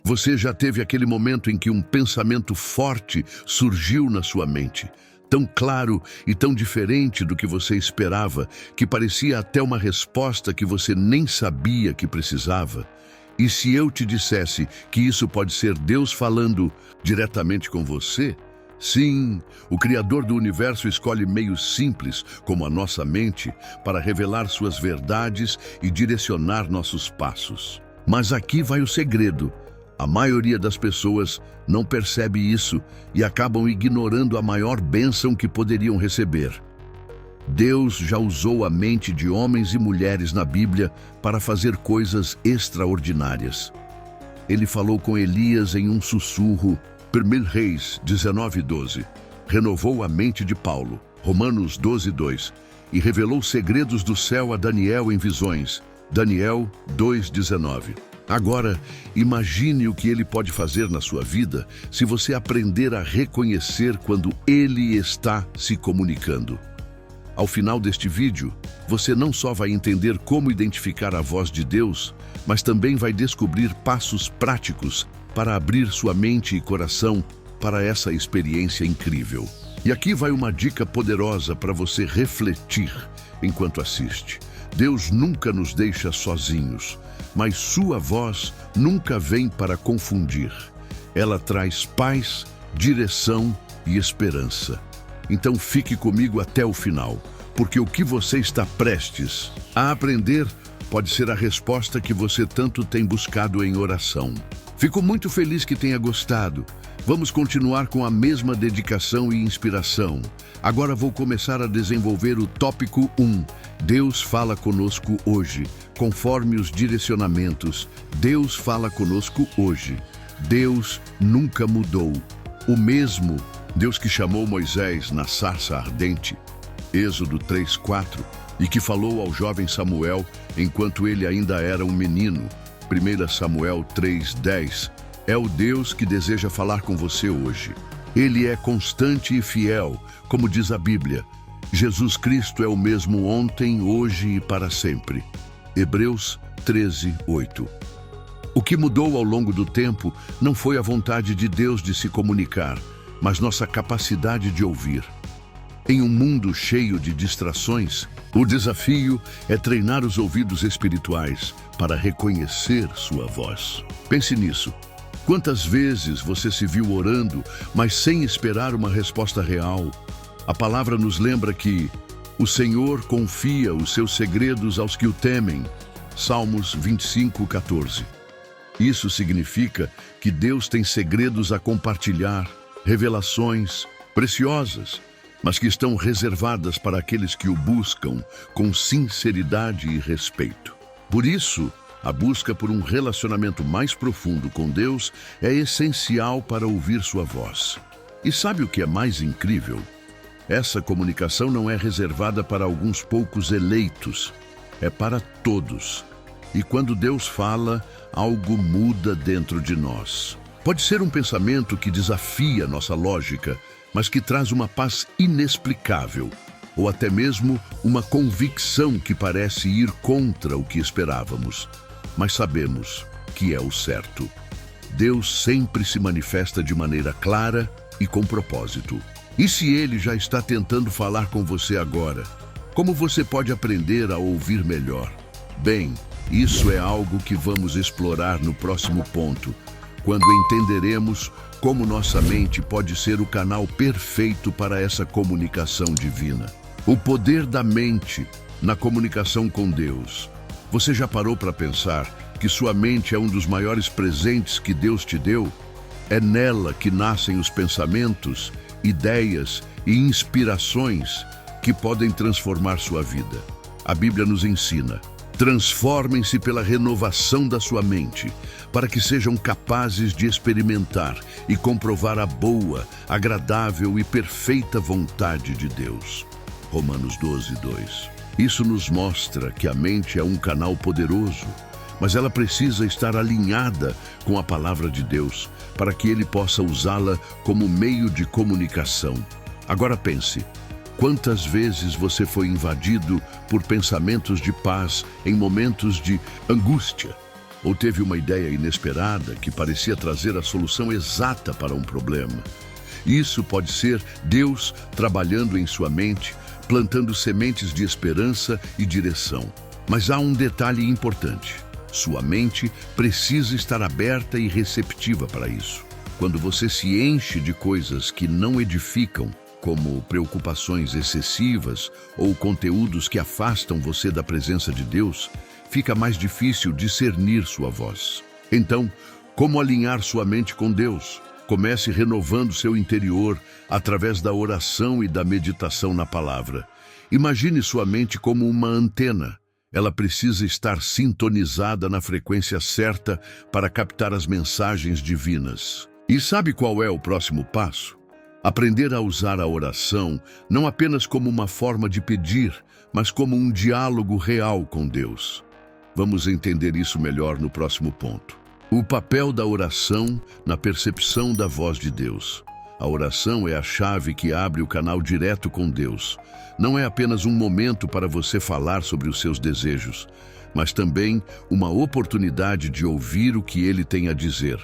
Você já teve aquele momento em que um pensamento forte surgiu na sua mente, tão claro e tão diferente do que você esperava, que parecia até uma resposta que você nem sabia que precisava? E se eu te dissesse que isso pode ser Deus falando diretamente com você? Sim, o Criador do Universo escolhe meios simples, como a nossa mente, para revelar suas verdades e direcionar nossos passos. Mas aqui vai o segredo. A maioria das pessoas não percebe isso e acabam ignorando a maior bênção que poderiam receber. Deus já usou a mente de homens e mulheres na Bíblia para fazer coisas extraordinárias. Ele falou com Elias em um sussurro, 1 Reis 19:12. Renovou a mente de Paulo, Romanos 12:2. E revelou segredos do céu a Daniel em visões, Daniel 2:19. Agora, imagine o que ele pode fazer na sua vida se você aprender a reconhecer quando ele está se comunicando. Ao final deste vídeo, você não só vai entender como identificar a voz de Deus, mas também vai descobrir passos práticos para abrir sua mente e coração para essa experiência incrível. E aqui vai uma dica poderosa para você refletir enquanto assiste. Deus nunca nos deixa sozinhos, mas sua voz nunca vem para confundir. Ela traz paz, direção e esperança. Então fique comigo até o final, porque o que você está prestes a aprender pode ser a resposta que você tanto tem buscado em oração. Fico muito feliz que tenha gostado. Vamos continuar com a mesma dedicação e inspiração. Agora vou começar a desenvolver o tópico 1. Deus fala conosco hoje, conforme os direcionamentos. Deus fala conosco hoje. Deus nunca mudou. O mesmo Deus que chamou Moisés na sarça ardente, Êxodo 3:4, e que falou ao jovem Samuel enquanto ele ainda era um menino, 1 Samuel 3:10, é o Deus que deseja falar com você hoje. Ele é constante e fiel, como diz a Bíblia. Jesus Cristo é o mesmo ontem, hoje e para sempre. Hebreus 13:8. O que mudou ao longo do tempo não foi a vontade de Deus de se comunicar, mas nossa capacidade de ouvir. Em um mundo cheio de distrações, o desafio é treinar os ouvidos espirituais para reconhecer sua voz. Pense nisso. Quantas vezes você se viu orando, mas sem esperar uma resposta real? A palavra nos lembra que o Senhor confia os seus segredos aos que o temem. Salmos 25:14. Isso significa que Deus tem segredos a compartilhar, revelações preciosas, mas que estão reservadas para aqueles que o buscam com sinceridade e respeito. Por isso, a busca por um relacionamento mais profundo com Deus é essencial para ouvir sua voz. E sabe o que é mais incrível? Essa comunicação não é reservada para alguns poucos eleitos, é para todos. E quando Deus fala, algo muda dentro de nós. Pode ser um pensamento que desafia nossa lógica, mas que traz uma paz inexplicável, ou até mesmo uma convicção que parece ir contra o que esperávamos, mas sabemos que é o certo. Deus sempre se manifesta de maneira clara e com propósito. E se Ele já está tentando falar com você agora, como você pode aprender a ouvir melhor? Bem, isso é algo que vamos explorar no próximo ponto, quando entenderemos como nossa mente pode ser o canal perfeito para essa comunicação divina. O poder da mente na comunicação com Deus. Você já parou para pensar que sua mente é um dos maiores presentes que Deus te deu? É nela que nascem os pensamentos, ideias e inspirações que podem transformar sua vida. A Bíblia nos ensina: transformem-se pela renovação da sua mente, para que sejam capazes de experimentar e comprovar a boa, agradável e perfeita vontade de Deus. Romanos 12:2. Isso nos mostra que a mente é um canal poderoso, mas ela precisa estar alinhada com a palavra de Deus, para que Ele possa usá-la como meio de comunicação. Agora pense: quantas vezes você foi invadido por pensamentos de paz em momentos de angústia? ou teve uma ideia inesperada que parecia trazer a solução exata para um problema. Isso pode ser Deus trabalhando em sua mente, plantando sementes de esperança e direção. Mas há um detalhe importante. Sua mente precisa estar aberta e receptiva para isso. Quando você se enche de coisas que não edificam, como preocupações excessivas ou conteúdos que afastam você da presença de Deus, fica mais difícil discernir sua voz. Então, como alinhar sua mente com Deus? Comece renovando seu interior através da oração e da meditação na palavra. Imagine sua mente como uma antena. Ela precisa estar sintonizada na frequência certa para captar as mensagens divinas. E sabe qual é o próximo passo? Aprender a usar a oração não apenas como uma forma de pedir, mas como um diálogo real com Deus. Vamos entender isso melhor no próximo ponto. O papel da oração na percepção da voz de Deus. A oração é a chave que abre o canal direto com Deus. Não é apenas um momento para você falar sobre os seus desejos, mas também uma oportunidade de ouvir o que Ele tem a dizer.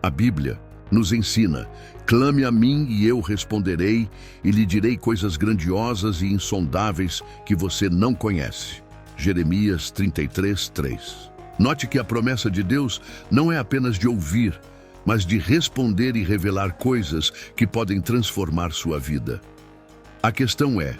A Bíblia nos ensina: clame a mim e eu responderei e lhe direi coisas grandiosas e insondáveis que você não conhece. Jeremias 33:3. Note que a promessa de Deus não é apenas de ouvir, mas de responder e revelar coisas que podem transformar sua vida. A questão é: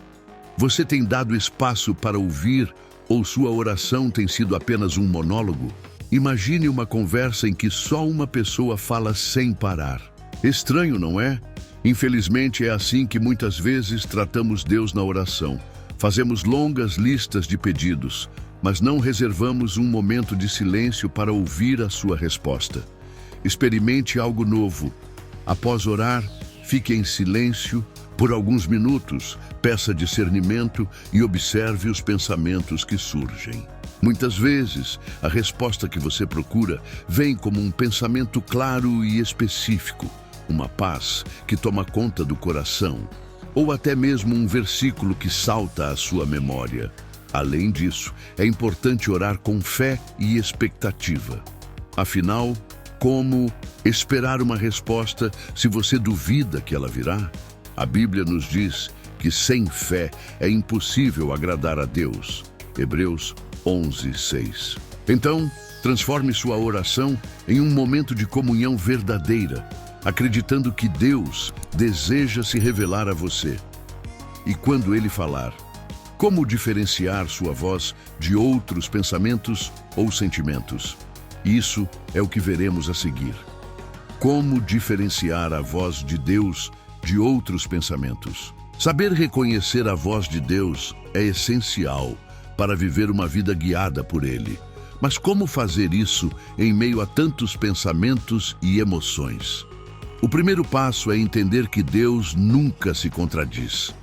você tem dado espaço para ouvir ou sua oração tem sido apenas um monólogo? Imagine uma conversa em que só uma pessoa fala sem parar. Estranho, não é? Infelizmente é assim que muitas vezes tratamos Deus na oração. Fazemos longas listas de pedidos, mas não reservamos um momento de silêncio para ouvir a sua resposta. Experimente algo novo. Após orar, fique em silêncio por alguns minutos, peça discernimento e observe os pensamentos que surgem. Muitas vezes, a resposta que você procura vem como um pensamento claro e específico, uma paz que toma conta do coração, ou até mesmo um versículo que salta à sua memória. Além disso, é importante orar com fé e expectativa. Afinal, como esperar uma resposta se você duvida que ela virá? A Bíblia nos diz que sem fé é impossível agradar a Deus. Hebreus 11:6. Então, transforme sua oração em um momento de comunhão verdadeira, acreditando que Deus deseja se revelar a você. E quando Ele falar, como diferenciar sua voz de outros pensamentos ou sentimentos? Isso é o que veremos a seguir. Como diferenciar a voz de Deus de outros pensamentos? Saber reconhecer a voz de Deus é essencial para viver uma vida guiada por Ele. Mas como fazer isso em meio a tantos pensamentos e emoções? O primeiro passo é entender que Deus nunca se contradiz.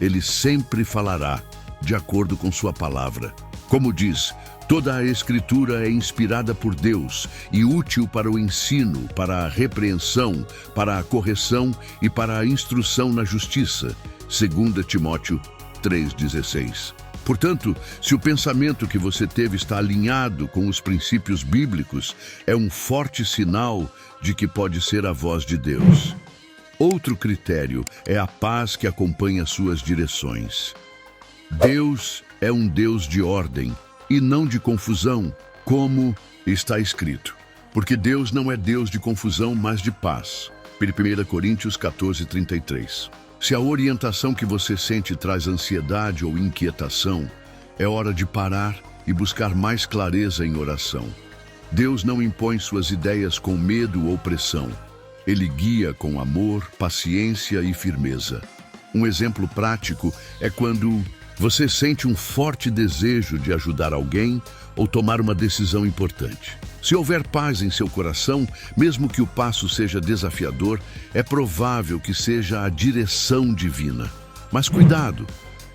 Ele sempre falará de acordo com sua palavra. Como diz, toda a Escritura é inspirada por Deus e útil para o ensino, para a repreensão, para a correção e para a instrução na justiça. 2 Timóteo 3,16. Portanto, se o pensamento que você teve está alinhado com os princípios bíblicos, é um forte sinal de que pode ser a voz de Deus. Outro critério é a paz que acompanha suas direções. Deus é um Deus de ordem e não de confusão, como está escrito. Porque Deus não é Deus de confusão, mas de paz. 1 Coríntios 14:33. Se a orientação que você sente traz ansiedade ou inquietação, é hora de parar e buscar mais clareza em oração. Deus não impõe suas ideias com medo ou pressão. Ele guia com amor, paciência e firmeza. Um exemplo prático é quando você sente um forte desejo de ajudar alguém ou tomar uma decisão importante. Se houver paz em seu coração, mesmo que o passo seja desafiador, é provável que seja a direção divina. Mas cuidado,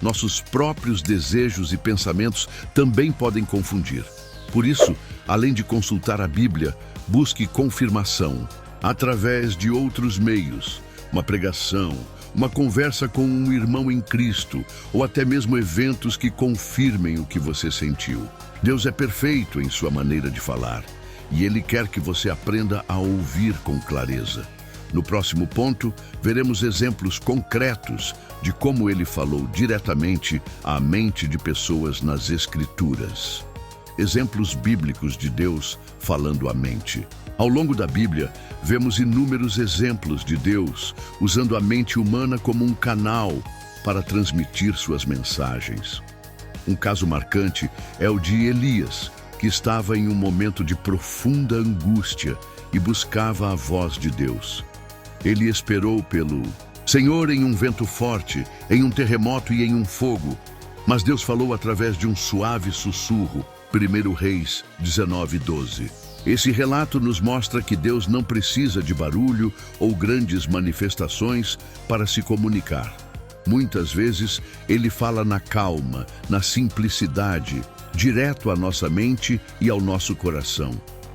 nossos próprios desejos e pensamentos também podem confundir. Por isso, além de consultar a Bíblia, busque confirmação através de outros meios, uma pregação, uma conversa com um irmão em Cristo, ou até mesmo eventos que confirmem o que você sentiu. Deus é perfeito em sua maneira de falar. e Ele quer que você aprenda a ouvir com clareza. No próximo ponto, veremos exemplos concretos de como Ele falou diretamente à mente de pessoas nas Escrituras. Exemplos bíblicos de Deus falando à mente. Ao longo da Bíblia, vemos inúmeros exemplos de Deus usando a mente humana como um canal para transmitir suas mensagens. Um caso marcante é o de Elias, que estava em um momento de profunda angústia e buscava a voz de Deus. Ele esperou pelo Senhor em um vento forte, em um terremoto e em um fogo, mas Deus falou através de um suave sussurro. 1 Reis 19:12. Esse relato nos mostra que Deus não precisa de barulho ou grandes manifestações para se comunicar. Muitas vezes, Ele fala na calma, na simplicidade, direto à nossa mente e ao nosso coração.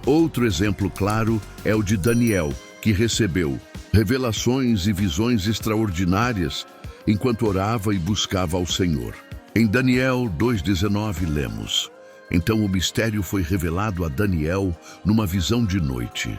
Outro exemplo claro é o de Daniel, que recebeu revelações e visões extraordinárias enquanto orava e buscava ao Senhor. Em Daniel 2:19 lemos: Então o mistério foi revelado a Daniel numa visão de noite.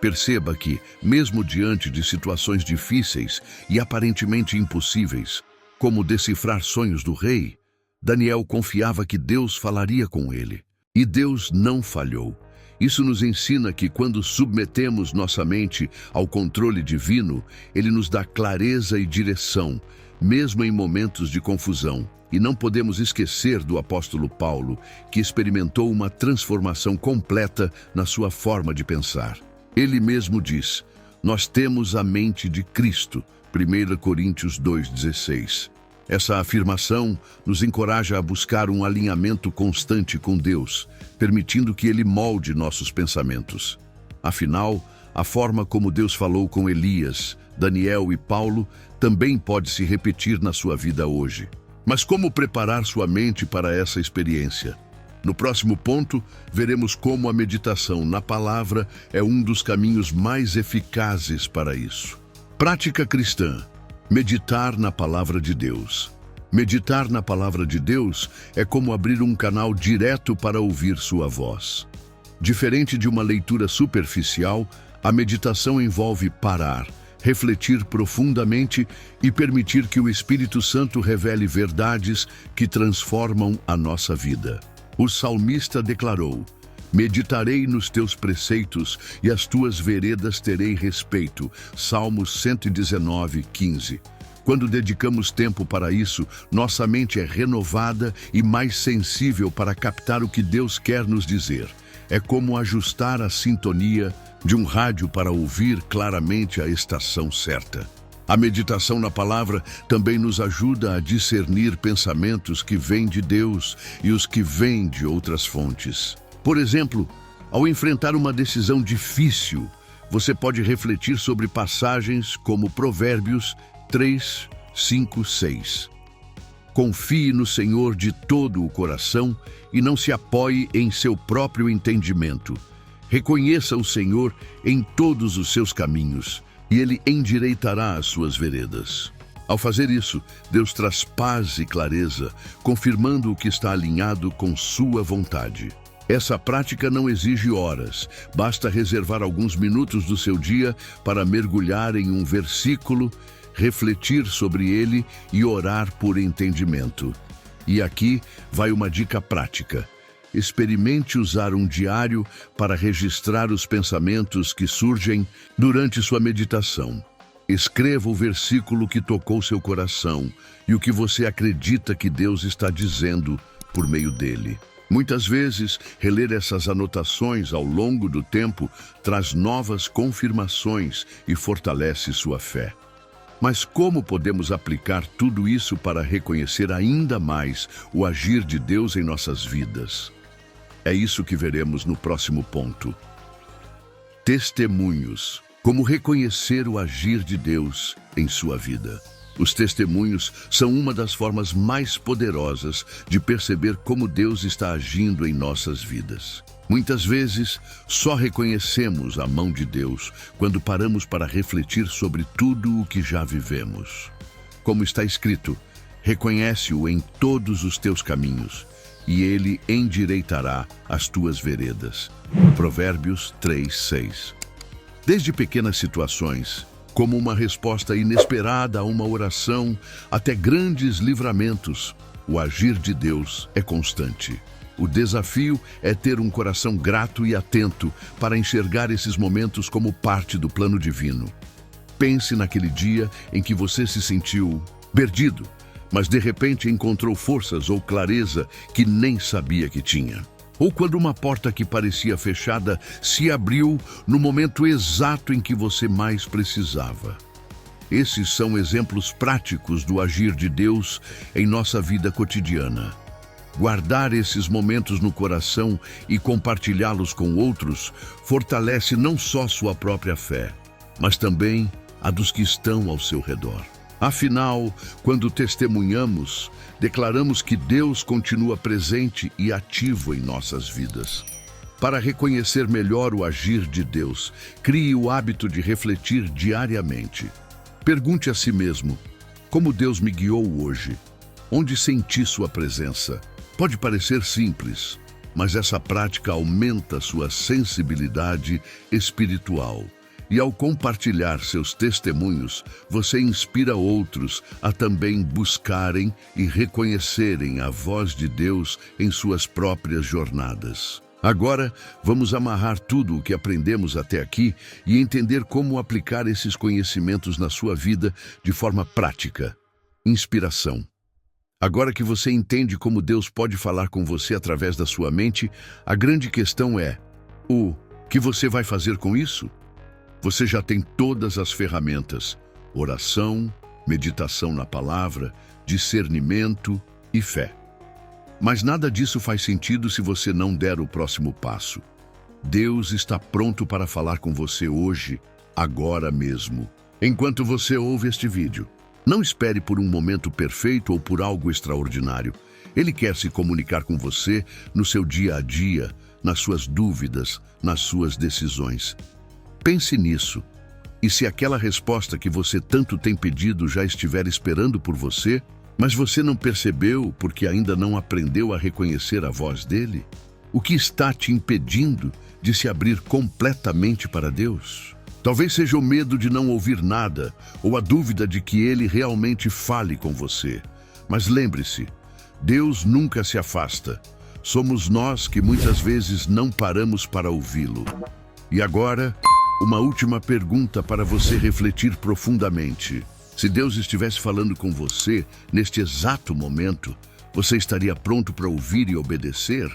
Perceba que, mesmo diante de situações difíceis e aparentemente impossíveis, como decifrar sonhos do rei, Daniel confiava que Deus falaria com ele. E Deus não falhou. Isso nos ensina que quando submetemos nossa mente ao controle divino, Ele nos dá clareza e direção, mesmo em momentos de confusão. E não podemos esquecer do apóstolo Paulo, que experimentou uma transformação completa na sua forma de pensar. Ele mesmo diz: nós temos a mente de Cristo, 1 Coríntios 2:16. Essa afirmação nos encoraja a buscar um alinhamento constante com Deus, permitindo que Ele molde nossos pensamentos. Afinal, a forma como Deus falou com Elias, Daniel e Paulo também pode se repetir na sua vida hoje. Mas como preparar sua mente para essa experiência? No próximo ponto, veremos como a meditação na palavra é um dos caminhos mais eficazes para isso. Prática cristã: meditar na palavra de Deus. Meditar na palavra de Deus é como abrir um canal direto para ouvir sua voz. Diferente de uma leitura superficial, a meditação envolve parar, refletir profundamente e permitir que o Espírito Santo revele verdades que transformam a nossa vida. O salmista declarou: meditarei nos teus preceitos e as tuas veredas terei respeito. Salmos 119:15. Quando dedicamos tempo para isso, nossa mente é renovada e mais sensível para captar o que Deus quer nos dizer. É como ajustar a sintonia de um rádio para ouvir claramente a estação certa. A meditação na palavra também nos ajuda a discernir pensamentos que vêm de Deus e os que vêm de outras fontes. Por exemplo, ao enfrentar uma decisão difícil, você pode refletir sobre passagens como Provérbios 3, 5, 6. Confie no Senhor de todo o coração e não se apoie em seu próprio entendimento. Reconheça o Senhor em todos os seus caminhos e Ele endireitará as suas veredas. Ao fazer isso, Deus traz paz e clareza, confirmando o que está alinhado com sua vontade. Essa prática não exige horas, basta reservar alguns minutos do seu dia para mergulhar em um versículo, refletir sobre ele e orar por entendimento. E aqui vai uma dica prática. Experimente usar um diário para registrar os pensamentos que surgem durante sua meditação. Escreva o versículo que tocou seu coração e o que você acredita que Deus está dizendo por meio dele. Muitas vezes, reler essas anotações ao longo do tempo traz novas confirmações e fortalece sua fé. Mas como podemos aplicar tudo isso para reconhecer ainda mais o agir de Deus em nossas vidas? É isso que veremos no próximo ponto. Testemunhos. Como reconhecer o agir de Deus em sua vida. Os testemunhos são uma das formas mais poderosas de perceber como Deus está agindo em nossas vidas. Muitas vezes, só reconhecemos a mão de Deus quando paramos para refletir sobre tudo o que já vivemos. Como está escrito, reconhece-o em todos os teus caminhos, e ele endireitará as tuas veredas. Provérbios 3:6. Desde pequenas situações, como uma resposta inesperada a uma oração, até grandes livramentos, o agir de Deus é constante. O desafio é ter um coração grato e atento para enxergar esses momentos como parte do plano divino. Pense naquele dia em que você se sentiu perdido, mas de repente encontrou forças ou clareza que nem sabia que tinha. Ou quando uma porta que parecia fechada se abriu no momento exato em que você mais precisava. Esses são exemplos práticos do agir de Deus em nossa vida cotidiana. Guardar esses momentos no coração e compartilhá-los com outros fortalece não só sua própria fé, mas também a dos que estão ao seu redor. Afinal, quando testemunhamos, declaramos que Deus continua presente e ativo em nossas vidas. Para reconhecer melhor o agir de Deus, crie o hábito de refletir diariamente. Pergunte a si mesmo: como Deus me guiou hoje? Onde senti sua presença? Pode parecer simples, mas essa prática aumenta sua sensibilidade espiritual. E ao compartilhar seus testemunhos, você inspira outros a também buscarem e reconhecerem a voz de Deus em suas próprias jornadas. Agora, vamos amarrar tudo o que aprendemos até aqui e entender como aplicar esses conhecimentos na sua vida de forma prática. Inspiração. Agora que você entende como Deus pode falar com você através da sua mente, a grande questão é: o que você vai fazer com isso? Você já tem todas as ferramentas: oração, meditação na palavra, discernimento e fé. Mas nada disso faz sentido se você não der o próximo passo. Deus está pronto para falar com você hoje, agora mesmo. Enquanto você ouve este vídeo, não espere por um momento perfeito ou por algo extraordinário. Ele quer se comunicar com você no seu dia a dia, nas suas dúvidas, nas suas decisões. Pense nisso. E se aquela resposta que você tanto tem pedido já estiver esperando por você, mas você não percebeu porque ainda não aprendeu a reconhecer a voz dele? O que está te impedindo de se abrir completamente para Deus? Talvez seja o medo de não ouvir nada ou a dúvida de que ele realmente fale com você. Mas lembre-se, Deus nunca se afasta. Somos nós que muitas vezes não paramos para ouvi-lo. E agora, uma última pergunta para você refletir profundamente. Se Deus estivesse falando com você neste exato momento, você estaria pronto para ouvir e obedecer?